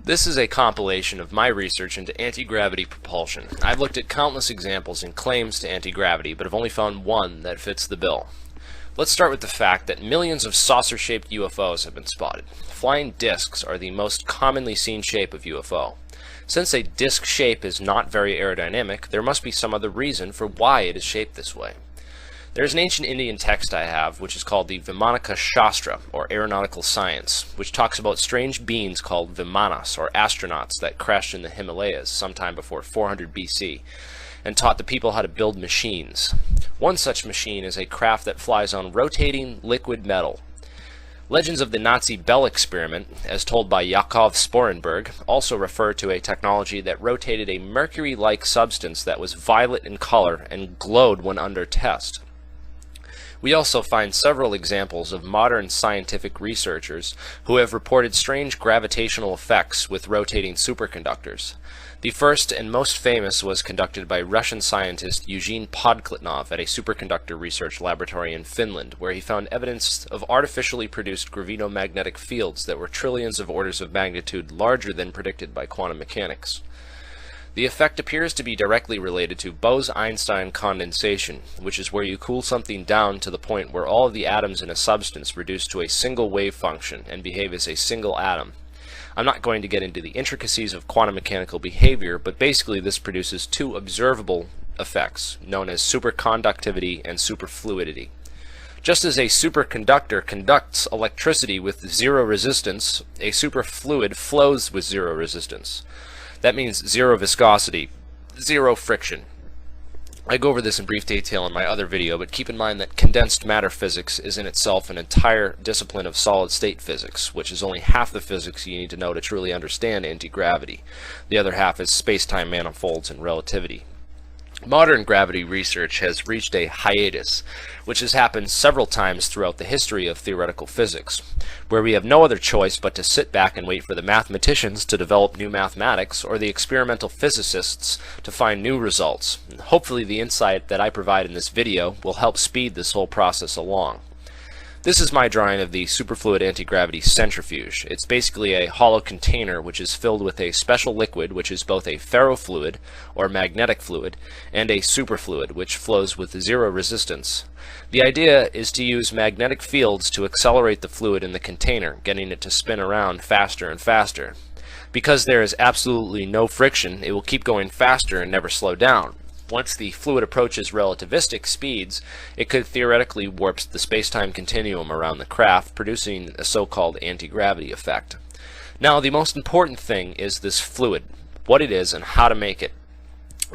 This is a compilation of my research into anti-gravity propulsion. I've looked at countless examples and claims to anti-gravity, but have only found one that fits the bill. Let's start with the fact that millions of saucer-shaped UFOs have been spotted. Flying discs are the most commonly seen shape of UFO. Since a disc shape is not very aerodynamic, there must be some other reason for why it is shaped this way. There's an ancient Indian text I have, which is called the Vimanaka Shastra, or Aeronautical Science, which talks about strange beings called Vimanas, or astronauts, that crashed in the Himalayas sometime before 400 BC, and taught the people how to build machines. One such machine is a craft that flies on rotating liquid metal. Legends of the Nazi Bell experiment, as told by Yakov Sporenberg, also refer to a technology that rotated a mercury-like substance that was violet in color and glowed when under test. We also find several examples of modern scientific researchers who have reported strange gravitational effects with rotating superconductors. The first and most famous was conducted by Russian scientist Eugene Podkletnov at a superconductor research laboratory in Finland, where he found evidence of artificially produced gravitomagnetic fields that were trillions of orders of magnitude larger than predicted by quantum mechanics. The effect appears to be directly related to Bose-Einstein condensation, which is where you cool something down to the point where all of the atoms in a substance reduce to a single wave function and behave as a single atom. I'm not going to get into the intricacies of quantum mechanical behavior, but basically this produces two observable effects, known as superconductivity and superfluidity. Just as a superconductor conducts electricity with zero resistance, a superfluid flows with zero resistance. That means zero viscosity, zero friction. I go over this in brief detail in my other video, but keep in mind that condensed matter physics is in itself an entire discipline of solid-state physics, which is only half the physics you need to know to truly understand anti-gravity. The other half is space-time manifolds and relativity. Modern gravity research has reached a hiatus, which has happened several times throughout the history of theoretical physics, where we have no other choice but to sit back and wait for the mathematicians to develop new mathematics or the experimental physicists to find new results. And hopefully the insight that I provide in this video will help speed this whole process along. This is my drawing of the superfluid anti-gravity centrifuge. It's basically a hollow container which is filled with a special liquid which is both a ferrofluid, or magnetic fluid, and a superfluid, which flows with zero resistance. The idea is to use magnetic fields to accelerate the fluid in the container, getting it to spin around faster and faster. Because there is absolutely no friction, it will keep going faster and never slow down. Once the fluid approaches relativistic speeds, it could theoretically warp the space-time continuum around the craft, producing a so-called anti-gravity effect. Now, the most important thing is this fluid, what it is and how to make it.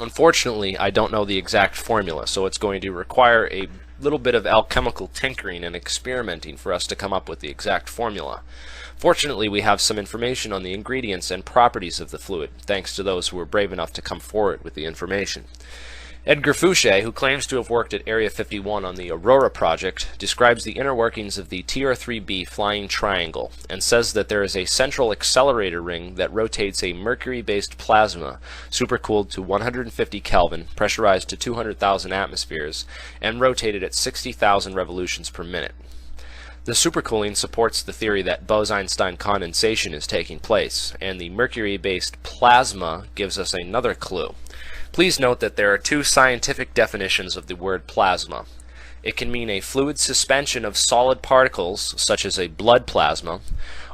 Unfortunately, I don't know the exact formula, so it's going to require a little bit of alchemical tinkering and experimenting for us to come up with the exact formula. Fortunately, we have some information on the ingredients and properties of the fluid, thanks to those who were brave enough to come forward with the information. Edgar Fouché, who claims to have worked at Area 51 on the Aurora project, describes the inner workings of the TR3B flying triangle, and says that there is a central accelerator ring that rotates a mercury-based plasma, supercooled to 150 Kelvin, pressurized to 200,000 atmospheres, and rotated at 60,000 revolutions per minute. The supercooling supports the theory that Bose-Einstein condensation is taking place, and the mercury-based plasma gives us another clue. Please note that there are two scientific definitions of the word plasma. It can mean a fluid suspension of solid particles, such as a blood plasma,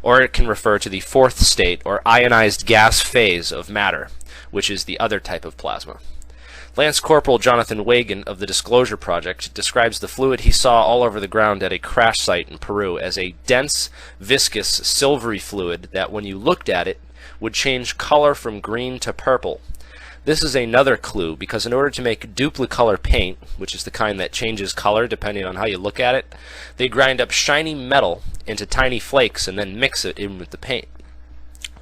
or it can refer to the fourth state, or ionized gas phase of matter, which is the other type of plasma. Lance Corporal Jonathan Wagan of the Disclosure Project describes the fluid he saw all over the ground at a crash site in Peru as a dense, viscous, silvery fluid that, when you looked at it, would change color from green to purple. This is another clue, because in order to make duplicolor paint, which is the kind that changes color depending on how you look at it, they grind up shiny metal into tiny flakes and then mix it in with the paint.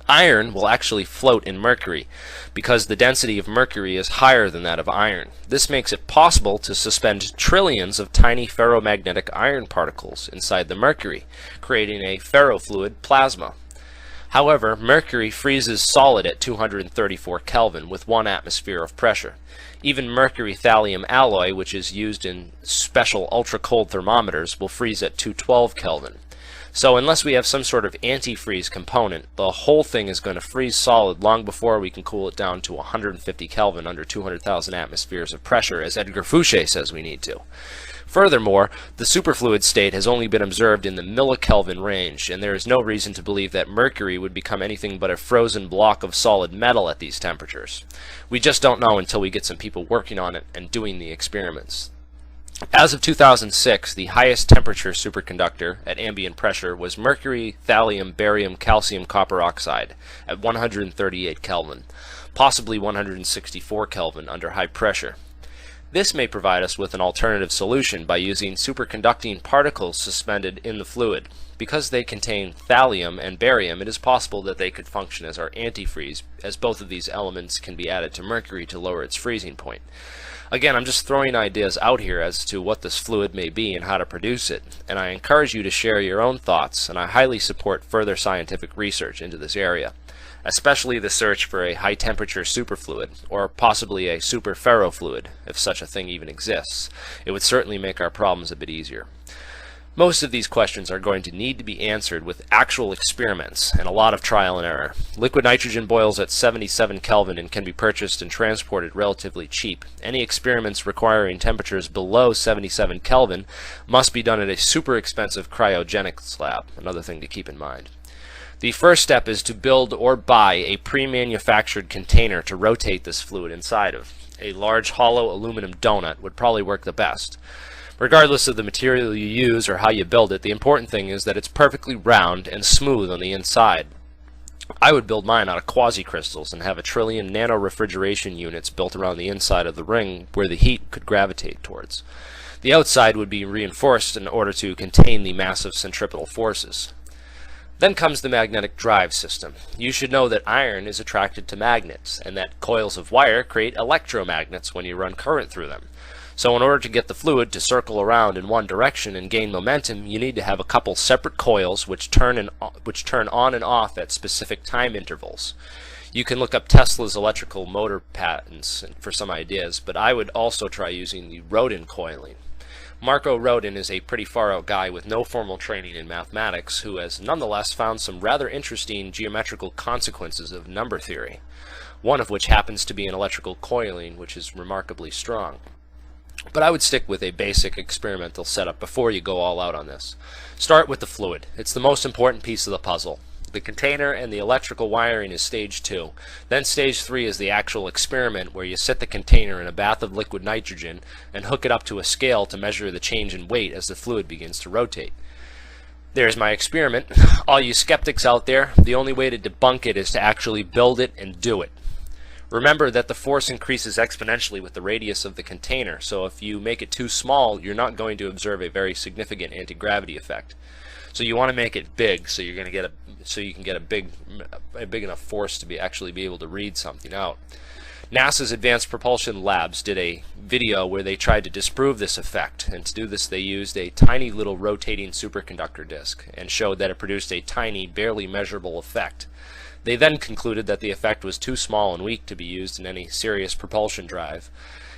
Iron will actually float in mercury, because the density of mercury is higher than that of iron. This makes it possible to suspend trillions of tiny ferromagnetic iron particles inside the mercury, creating a ferrofluid plasma. However, mercury freezes solid at 234 Kelvin with 1 atmosphere of pressure. Even mercury-thallium alloy, which is used in special ultra-cold thermometers, will freeze at 212 Kelvin. So unless we have some sort of antifreeze component, the whole thing is going to freeze solid long before we can cool it down to 150 Kelvin under 200,000 atmospheres of pressure, as Edgar Fouché says we need to. Furthermore, the superfluid state has only been observed in the millikelvin range, and there is no reason to believe that mercury would become anything but a frozen block of solid metal at these temperatures. We just don't know until we get some people working on it and doing the experiments. As of 2006, the highest temperature superconductor at ambient pressure was mercury, thallium, barium, calcium, copper oxide at 138 Kelvin, possibly 164 Kelvin under high pressure. This may provide us with an alternative solution by using superconducting particles suspended in the fluid. Because they contain thallium and barium, it is possible that they could function as our antifreeze, as both of these elements can be added to mercury to lower its freezing point. Again, I'm just throwing ideas out here as to what this fluid may be and how to produce it, and I encourage you to share your own thoughts, and I highly support further scientific research into this area, especially the search for a high-temperature superfluid, or possibly a superferrofluid, if such a thing even exists. It would certainly make our problems a bit easier. Most of these questions are going to need to be answered with actual experiments and a lot of trial and error. Liquid nitrogen boils at 77 Kelvin and can be purchased and transported relatively cheap. Any experiments requiring temperatures below 77 Kelvin must be done at a super expensive cryogenics lab, another thing to keep in mind. The first step is to build or buy a pre-manufactured container to rotate this fluid inside of. A large hollow aluminum donut would probably work the best. Regardless of the material you use or how you build it, the important thing is that it's perfectly round and smooth on the inside. I would build mine out of quasi-crystals and have 1 trillion nano-refrigeration units built around the inside of the ring where the heat could gravitate towards. The outside would be reinforced in order to contain the massive centripetal forces. Then comes the magnetic drive system. You should know that iron is attracted to magnets, and that coils of wire create electromagnets when you run current through them. So in order to get the fluid to circle around in one direction and gain momentum, you need to have a couple separate coils which turn on and off at specific time intervals. You can look up Tesla's electrical motor patents for some ideas, but I would also try using the Rodin coiling. Marco Rodin is a pretty far-out guy with no formal training in mathematics who has nonetheless found some rather interesting geometrical consequences of number theory, one of which happens to be an electrical coiling which is remarkably strong. But I would stick with a basic experimental setup before you go all out on this. Start with the fluid. It's the most important piece of the puzzle. The container and the electrical wiring is stage 2. Then stage 3 is the actual experiment where you set the container in a bath of liquid nitrogen and hook it up to a scale to measure the change in weight as the fluid begins to rotate. There's my experiment. All you skeptics out there, the only way to debunk it is to actually build it and do it. Remember that the force increases exponentially with the radius of the container, so if you make it too small, you're not going to observe a very significant anti-gravity effect. So you want to make it big, so you can get a big enough force to actually be able to read something out. NASA's Advanced Propulsion Labs did a video where they tried to disprove this effect, and to do this they used a tiny little rotating superconductor disk and showed that it produced a tiny, barely measurable effect. They then concluded that the effect was too small and weak to be used in any serious propulsion drive,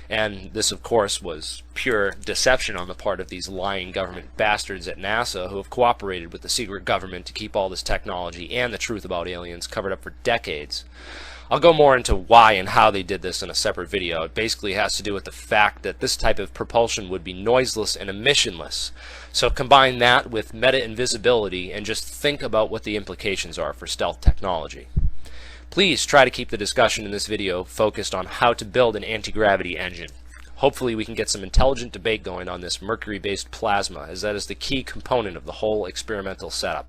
and this of course was pure deception on the part of these lying government bastards at NASA who have cooperated with the secret government to keep all this technology and the truth about aliens covered up for decades. I'll go more into why and how they did this in a separate video. It basically has to do with the fact that this type of propulsion would be noiseless and emissionless. So combine that with meta-invisibility and just think about what the implications are for stealth technology. Please try to keep the discussion in this video focused on how to build an anti-gravity engine. Hopefully we can get some intelligent debate going on this mercury-based plasma, as that is the key component of the whole experimental setup.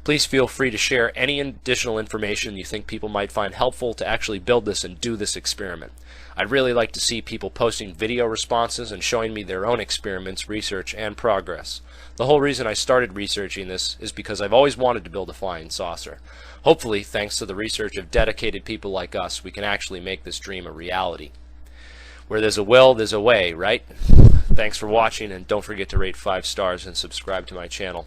Please feel free to share any additional information you think people might find helpful to actually build this and do this experiment. I'd really like to see people posting video responses and showing me their own experiments, research, and progress. The whole reason I started researching this is because I've always wanted to build a flying saucer. Hopefully, thanks to the research of dedicated people like us, we can actually make this dream a reality. Where there's a will, there's a way, right? Thanks for watching, and don't forget to rate 5 stars and subscribe to my channel.